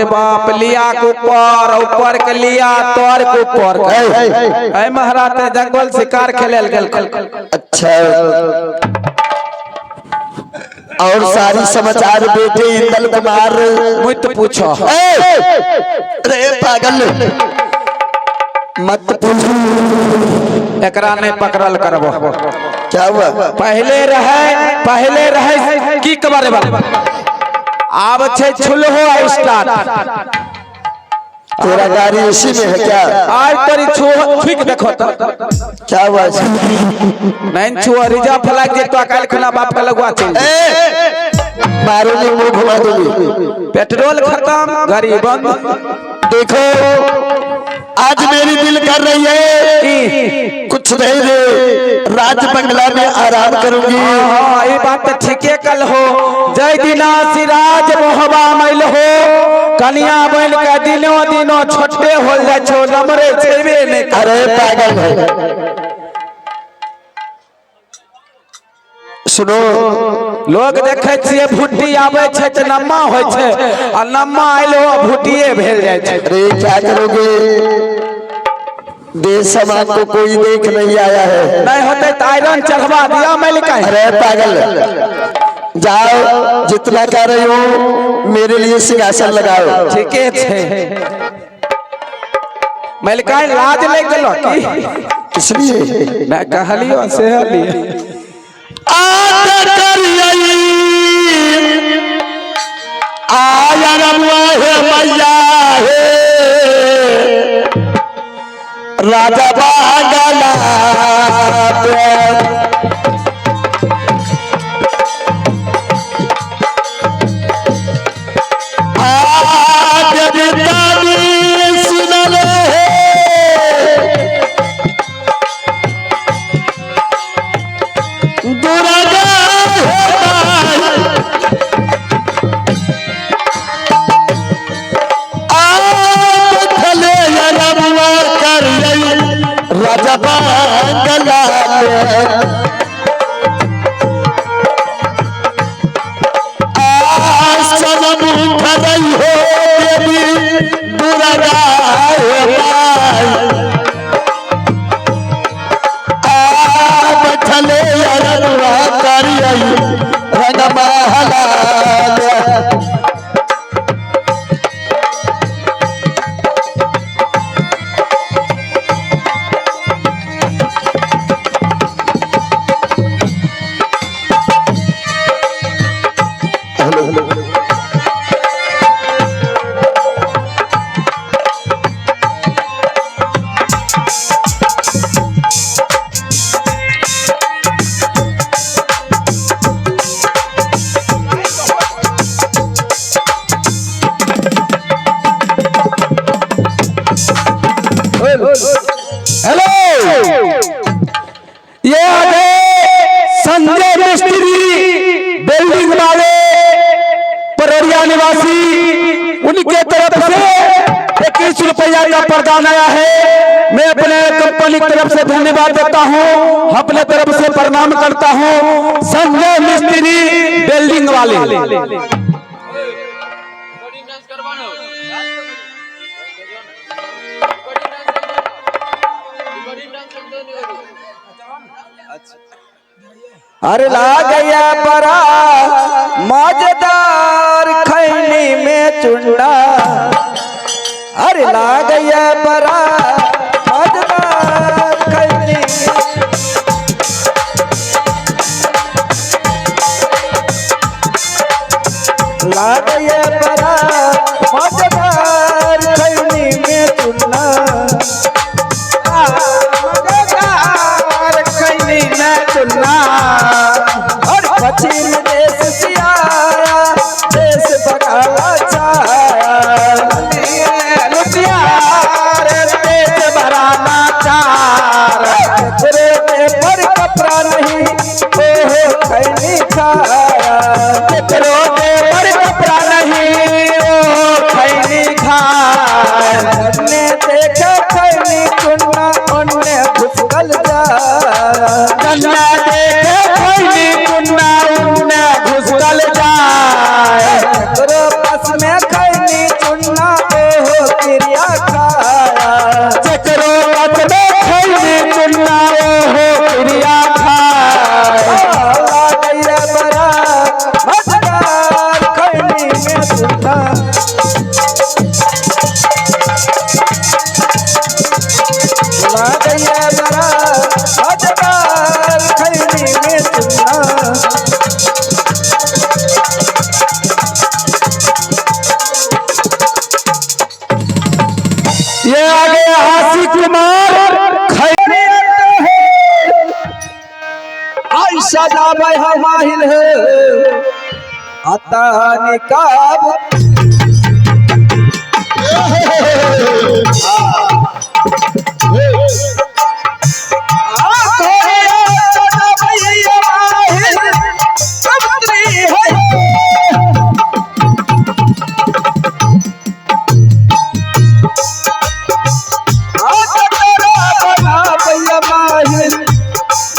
बाप लिया के ऊपर ऊपर के लिया तोर के ऊपर ऐ महाराज जंगल शिकार खेले गेल। अच्छा और सारी समाचार बेटे इंदल कुमार मुझ पूछो। अरे पागल मत पूछ, एकरा नहीं पकड़ल करबो। क्या हुआ? पहले रहे की कबारे वाला आब छे छुलहो स्टार्ट। तेरा गाड़ी इसी में है क्या? आज तेरी छुक देखो तो क्या हुआ? नहीं छुआ रिजर्व फ्लैग जे तो काल खुला बाप का लगवा चल मारो नहीं मुंह घुमा दूंगी। पेट्रोल खत्म गाड़ी बंद। देखो आज मेरी दिल कर रही है कुछ नहीं रे राज बंगला में आराम करूंगी। हाँ ये बात तो ठीके कल हो जय दिना सिराज मोहबा मैल हो कनिया बैल के दिनों दिनों छोटे हो जाए छो नमरे छेबे नहीं। अरे पागल है सुनो लोग देखे छे भुट्टी आवे छे त नम्मा होय छे आ नम्मा आइलो भुट्टिए भेल जाय छे। अरे क्या करोगे देश समाज को कोई देख नहीं आया है। नहीं होते तो आयरन चढ़वा दिया मैं का। अरे पागल जाओ जितना कर रही हो मेरे लिए सिंहासन लगाओ। ठीक है मलिका लाज ले गेलो की इसलिए मैं कहलियो से हलिए आया रमुआ है मैया है राजा बागला हेलो ये संजय मिस्त्री बिल्डिंग वाले परोरिया निवासी उनके तरफ से 21 रुपया का प्रदान आया है। मैं अपने कंपनी की तरफ से धन्यवाद देता हूं, अपने तरफ से प्रणाम करता हूं। संजय मिस्त्री बिल्डिंग वाले अरे ला गया बड़ा मजेदार खैनी में चुंडा। अरे ला गया बड़ा मजेदार खैनी ला गया बड़ा मजेदार खैनी में चुंडा। और पश्चिम देश से आया देश बगाला चाया लुटियार ये आगे आशिक कुमार खैरियत है ऐसा जावे हमाहिल है आता निकाब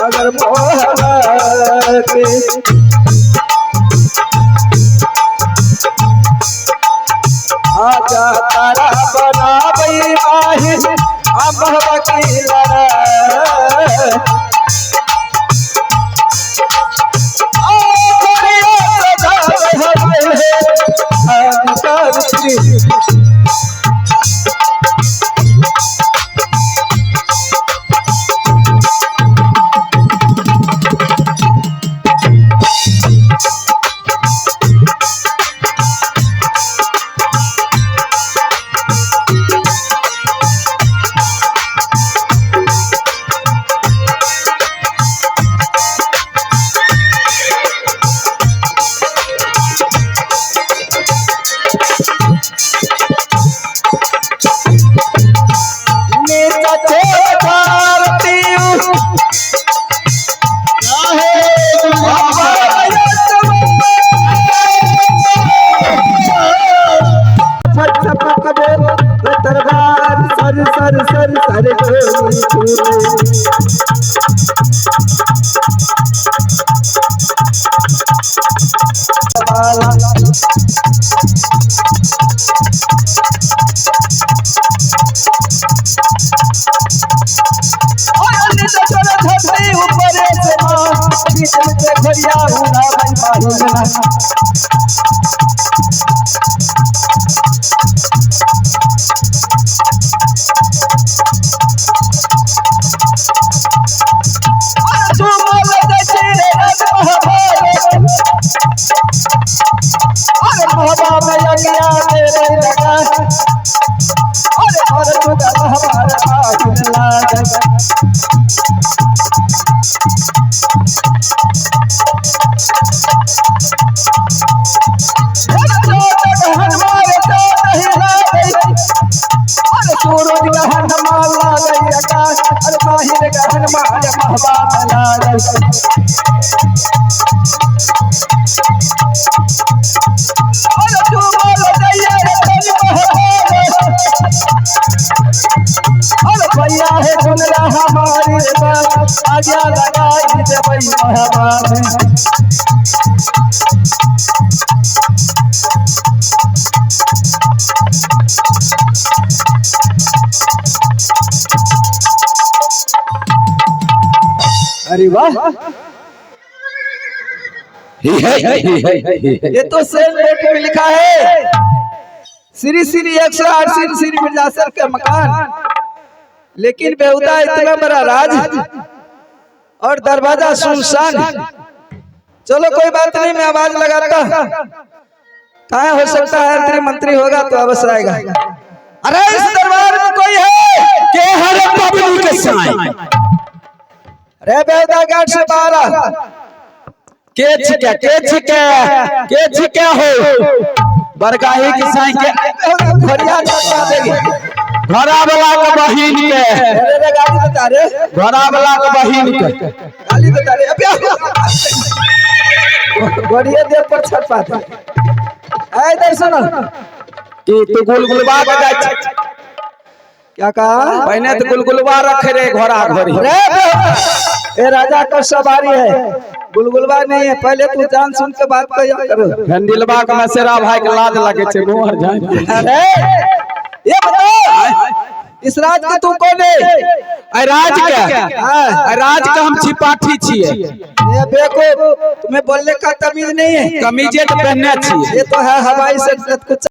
मगर मोहब्बत आजा तारा बना बई माहिर हम वकील भैया है सुनला हमारी बात आजा लगाई दे भाई महबूब अरे वाह ये तो सेल रेट में लिखा है श्री श्री 108 श्री श्री मिर्जासर के मकान, लेकिन बेहुदा इतना बड़ा राज और दरवाजा सुनसान। चलो कोई बात नहीं, मैं आवाज लगाता। कहाँ हो सकता है मंत्री मंत्री होगा तो अवश्य आएगा। अरे इस दरबार में कोई है के हर पब्लिक के साईं अरे बेहुदा गेट से बाहर आ। के छिके हो बरगाही के साईं के घड़िया चलवा देगी घरा वाला के बहिन के अरे गाड़ी बता रे घरा वाला के बहिन के गाली बता रे अबे घड़िया देव पर छत पाता ऐ इधर सुनो कि तू गुलगुलवा बजा क्या कहा पहले तो गुलगुलवा रखे रे घोड़ा घोड़ी ए राजा का सवारी है, गुलगुलवा नहीं है। पहले तू जान सुन के बात करो। घंडिलवा का मसेरा भाई के लाज लगे छे मोहर जाए। अरे ये बता इस राज के तू कौन है? आई राज के राज का हम छिपाठी छिए। ये बेको तुम्हें बोलने का तमीज नहीं है। कमीजे तो पहनने छिए। ये तो है हवाई से कुछ